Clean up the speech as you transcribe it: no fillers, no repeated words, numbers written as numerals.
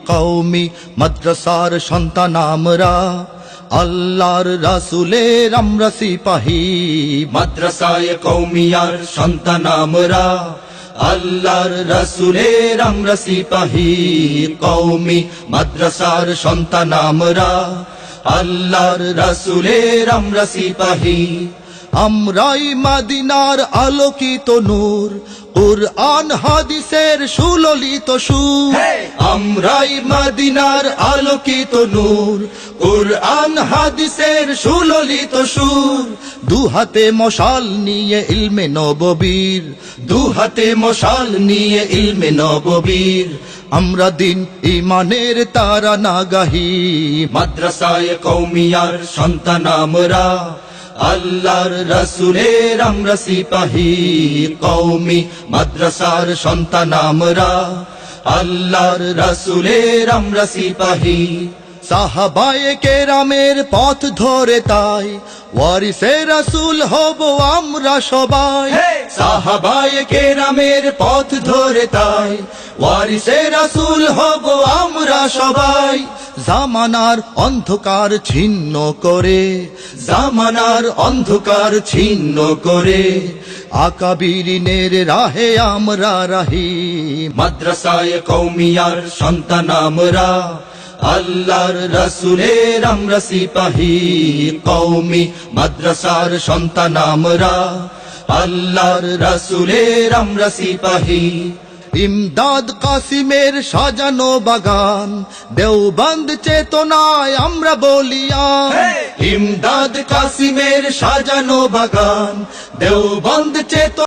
কওমি মাদ্রাসার সন্তান আমরা, আল্লাহর রাসূলের আমরা সিপাহী। মাদ্রাসায়ে কওমিয়ার সন্তান আমরা, আল্লাহর রাসূলের আমরা সিপাহী। কওমি মাদ্রাসার সন্তান আমরা, আল্লাহর রাসূলের আমরা সিপাহী। আমরাই মদিনার আলোকিত নূর, কুরআন হাদিসের সুললিত সুর। আমরাই মদিনার আলোকিত নূর, কুরআন হাদিসের সুললিত সুর। দুহাতে মশাল নিয়ে ইলমে নববীর, দুহাতে মশাল নিয়ে ইলমে নববীর। আমরা দিন ইমানের তারা নাগাহি। মাদ্রাসায়ে কওমিয়ার সন্তান আমরা, আল্লাহর রাসূলের আমরা সিপাহী। কওমি মাদ্রাসার সন্তান আমরা, আল্লাহর রাসূলের আমরা সিপাহী। সাহাবায়ে কেরামের পথ ধরে তাই ওয়ারিসে রাসূল হব আমরা সবাই। সাহাবায়ে কেরামের পথ ধরে তাই ওয়ারিসে রাসূল হব আমরা সবাই। জামানার অন্ধকার ছিন্ন করে, জামানার অন্ধকার ছিন্ন করে, আকাবিরিনের রাহে আমরা রাহি। মাদ্রাসায়ে কওমিয়ার সন্তান আমরা, আল্লাহর রাসূলের আমরা সিপাহী। কওমি মাদ্রাসার সন্তান আমরা, আল্লাহর রাসূলের আমরা সিপাহী। ইমদাদ কাসিমের সাজানো বাগান, দেওবন্দ চেতনায় আমরা বলিয়ান। ইমদাদ কাসিমের সাজানো বাগান, দেওবন্দ চেতনায়